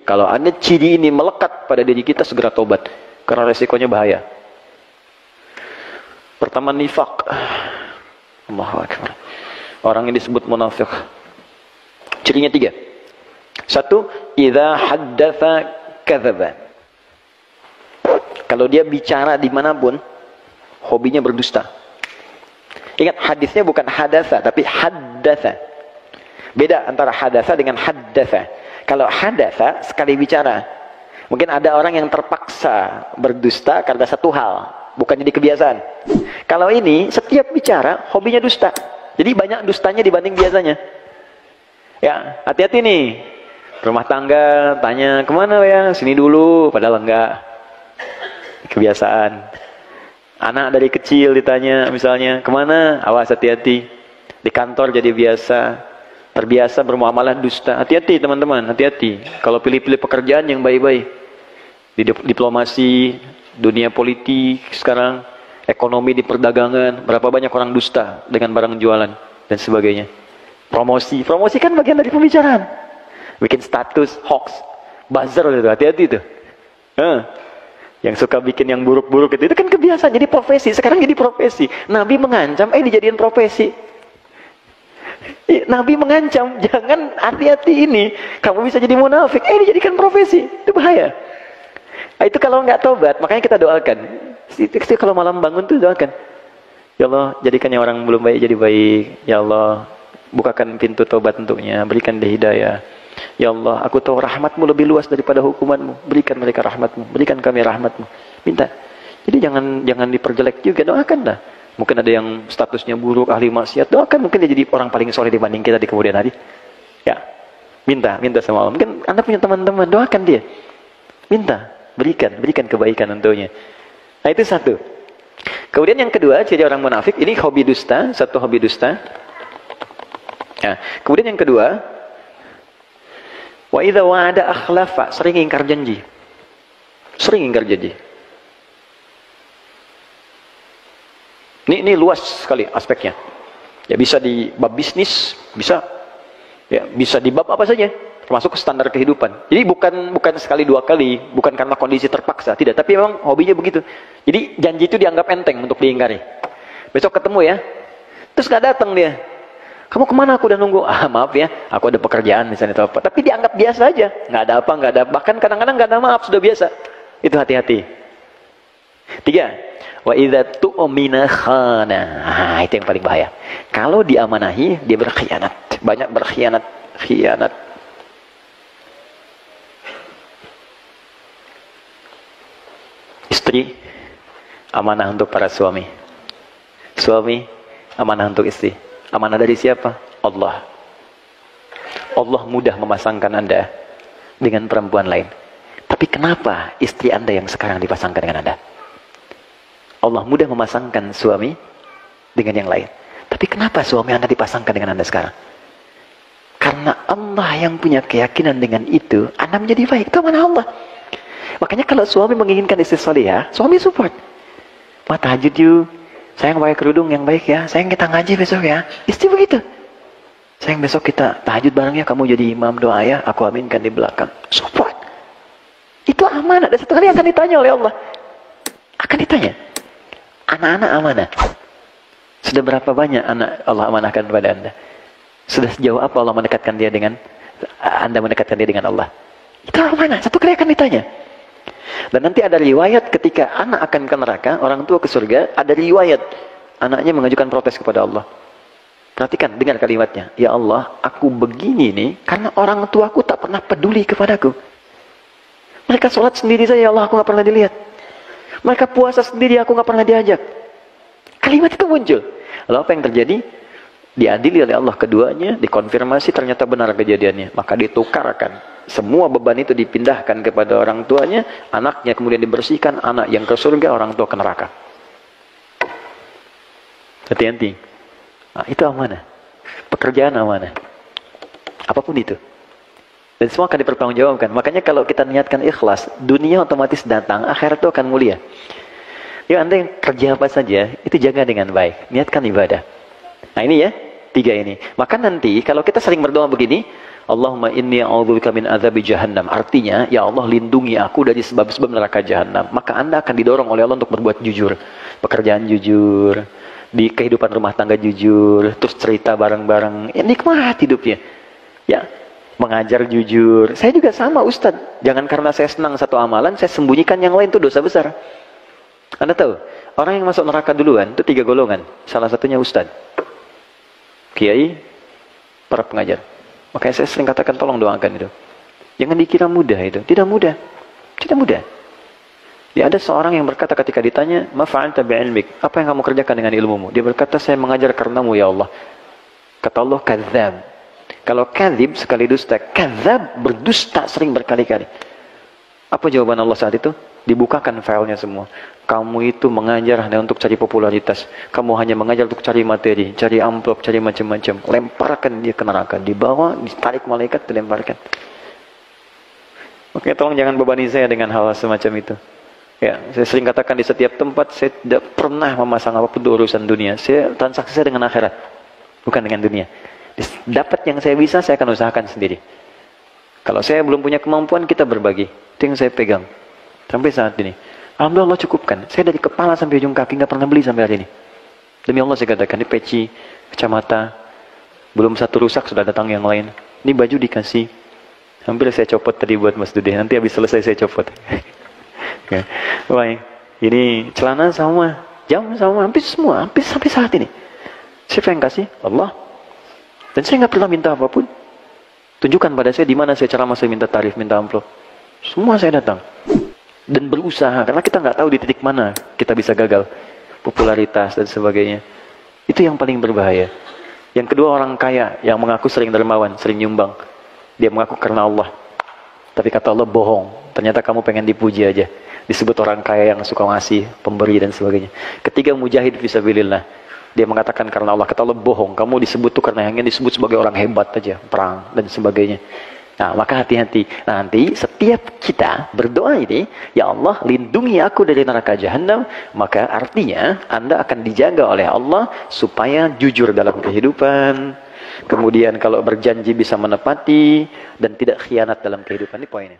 Kalau ada ciri ini melekat pada diri kita, segera tobat. Karena resikonya bahaya. Pertama, nifak. Allahu Akbar. Orang yang disebut munafik. Cirinya 3. 1, idza haddatsa kadzaba. Kalau dia bicara dimanapun, hobinya berdusta. Ingat, hadisnya bukan hadatsa, tapi haddatsa. Beda antara hadatsa dengan haddatsa. Kalau hadatsa, sekali bicara. Mungkin ada orang yang terpaksa berdusta karena satu hal, bukan jadi kebiasaan. Kalau ini, setiap bicara, hobinya dusta. Jadi banyak dustanya dibanding biasanya. Ya, hati-hati nih. Rumah tangga, tanya, kemana ya? Sini dulu, padahal enggak. Kebiasaan. Anak dari kecil ditanya, misalnya, kemana? Awas, hati-hati. Di kantor jadi biasa. Terbiasa bermuamalah dusta. Hati-hati teman-teman, hati-hati. Kalau pilih-pilih pekerjaan yang baik-baik. Di diplomasi, dunia politik sekarang, ekonomi di perdagangan, berapa banyak orang dusta dengan barang jualan dan sebagainya. Promosi kan bagian dari pembicaraan. Bikin status, hoax, buzzer itu, hati-hati itu. Yang suka bikin yang buruk-buruk itu kan kebiasaan, jadi profesi. Sekarang jadi profesi. Nabi mengancam, dijadiin profesi. Nabi mengancam, jangan, hati-hati ini, kamu bisa jadi munafik, dijadikan profesi, itu bahaya. Itu kalau nggak tobat, makanya kita doakan. Kalau malam bangun tuh doakan, ya Allah, jadikan yang orang belum baik jadi baik. Ya Allah, bukakan pintu tobat untuknya, berikan dia hidayah. Ya Allah, aku tahu rahmatmu lebih luas daripada hukumanmu, berikan mereka rahmatmu, berikan kami rahmatmu. Minta. Jadi jangan diperjelek juga, doakanlah. Mungkin ada yang statusnya buruk, ahli maksiat, doakan, mungkin dia jadi orang paling soleh dibanding kita di kemudian hari. Ya, minta sama Allah. Mungkin Anda punya teman-teman, doakan dia. Minta, berikan kebaikan untuknya. Nah, itu 1. Kemudian yang kedua, ciri orang munafik, ini hobi dusta, 1 hobi dusta. Nah, kemudian yang kedua, wa idza wa'ada akhlafa, sering ingkar janji. Ini luas sekali aspeknya. Ya, bisa di bab bisnis, bisa di bab apa saja, termasuk standar kehidupan. Jadi bukan sekali 2 kali, bukan karena kondisi terpaksa, tidak, tapi memang hobinya begitu. Jadi janji itu dianggap enteng untuk diingkari. Besok ketemu ya, terus nggak datang dia. Kamu kemana? Aku udah nunggu. Maaf ya, aku ada pekerjaan misalnya atau apa. Tapi dianggap biasa aja, nggak ada apa, bahkan kadang-kadang nggak ada maaf, sudah biasa. Itu hati-hati. 3. Wa idza tu'mina khana. Itu yang paling bahaya. Kalau diamanahi, dia berkhianat. Banyak khianat. Istri amanah untuk para suami. Suami amanah untuk istri. Amanah dari siapa? Allah. Allah mudah memasangkan Anda dengan perempuan lain. Tapi kenapa istri Anda yang sekarang dipasangkan dengan Anda? Allah mudah memasangkan suami dengan yang lain. Tapi kenapa suami Anda dipasangkan dengan Anda sekarang? Karena Allah yang punya keyakinan dengan itu, Anda menjadi baik. Itu amanah Allah. Makanya kalau suami menginginkan istri salihah, suami support. Tahajud yuk. Sayang pakai kerudung yang baik ya. Sayang kita ngaji besok ya. Istri begitu. Sayang besok kita tahajud bareng ya. Kamu jadi imam, doa ya. Aku aminkan di belakang. Support. Itu amanah. Dan 1 kali akan ditanya oleh Allah. Akan ditanya. Anak-anak amanah. Sudah berapa banyak anak Allah amanahkan kepada Anda? Sudah sejauh apa Allah mendekatkan dia dengan Anda mendekatkan dia dengan Allah? Itu amanah. 1 kali akan ditanya. Dan nanti ada riwayat ketika anak akan ke neraka, orang tua ke surga, ada riwayat anaknya mengajukan protes kepada Allah. Perhatikan, dengar kalimatnya. Ya Allah, aku begini nih karena orang tuaku tak pernah peduli kepadaku. Mereka sholat sendiri saja, ya Allah, aku gak pernah dilihat. Mereka puasa sendiri, aku gak pernah diajak. Kalimat itu muncul. Lalu apa yang terjadi? Diadili oleh Allah keduanya, dikonfirmasi ternyata benar kejadiannya. Maka ditukarkan. Semua beban itu dipindahkan kepada orang tuanya, anaknya kemudian dibersihkan, anak yang ke surga, orang tua ke neraka. Hati-hati. Nah, itu amanah. Pekerjaan amanah. Apapun itu. Dan semua akan dipertanggungjawabkan. Makanya kalau kita niatkan ikhlas, dunia otomatis datang, akhirat itu akan mulia. Ya, Anda yang kerja apa saja, itu jaga dengan baik. Niatkan ibadah. Nah ini ya, 3 ini. Maka nanti kalau kita sering berdoa begini, Allahumma inni a'udzubika min adzabi jahannam. Artinya, ya Allah lindungi aku dari sebab-sebab neraka jahannam. Maka Anda akan didorong oleh Allah untuk berbuat jujur. Pekerjaan jujur, di kehidupan rumah tangga jujur, terus cerita bareng-bareng. Ya, nikmat hidupnya. Ya, mengajar jujur. Saya juga sama Ustadz. Jangan karena saya senang satu amalan, saya sembunyikan yang lain, itu dosa besar. Anda tahu, orang yang masuk neraka duluan itu 3 golongan. Salah satunya Ustadz, kiai, para pengajar. Makanya saya sering katakan tolong doakan itu. Jangan dikira mudah itu. Tidak mudah. Tidak mudah. Ya, ada seorang yang berkata ketika ditanya, "Ma fa'alta bi'ilmik?" Apa yang kamu kerjakan dengan ilmumu? Dia berkata, "Saya mengajar karenamu ya Allah." Kata Allah, "Kadzdzab." Kalau kadzib sekali dusta, kadzdzab berdusta sering berkali-kali. Apa jawaban Allah saat itu? Dibukakan filenya semua. Kamu itu mengajar hanya untuk cari popularitas. Kamu hanya mengajar untuk cari materi, cari amplop, cari macam-macam. Lemparkan dia ke neraka. Dibawa, ditarik malaikat, dilemparkan. Oke, tolong jangan bebani saya dengan hal semacam itu. Ya, saya sering katakan di setiap tempat, saya tidak pernah memasang apapun untuk urusan dunia. Transaksi saya dengan akhirat, bukan dengan dunia. Dapat yang saya bisa, saya akan usahakan sendiri. Kalau saya belum punya kemampuan, kita berbagi. Itu yang saya pegang. Sampai saat ini. Alhamdulillah Allah cukupkan. Saya dari kepala sampai ujung kaki nggak pernah beli sampai hari ini. Demi Allah saya katakan, ini peci, kacamata, belum satu rusak sudah datang yang lain. Ini baju dikasih. Hampir saya copot tadi buat Mas Dude. Nanti habis selesai saya copot. Baik. Ini celana sama, jam sama, hampir semua, hampir sampai saat ini. Siapa yang kasih? Allah. Dan saya nggak pernah minta apapun. Tunjukkan pada saya di mana saya ceramah, saya minta tarif, minta amplop. Semua saya datang. Dan berusaha, karena kita nggak tahu di titik mana kita bisa gagal. Popularitas dan sebagainya. Itu yang paling berbahaya. Yang kedua, orang kaya yang mengaku sering dermawan, sering nyumbang. Dia mengaku karena Allah. Tapi kata Allah, bohong. Ternyata kamu pengen dipuji aja. Disebut orang kaya yang suka ngasih, pemberi dan sebagainya. Ketiga, mujahid fisabilillah. Dia mengatakan karena Allah. Kata Allah, bohong. Kamu disebut tuh karena yang disebut sebagai orang hebat aja. Perang dan sebagainya. Nah, maka hati-hati. Nanti setiap kita berdoa ini, ya Allah lindungi aku dari neraka jahanam, maka artinya Anda akan dijaga oleh Allah supaya jujur dalam kehidupan. Kemudian kalau berjanji bisa menepati dan tidak khianat dalam kehidupan. Ini poinnya.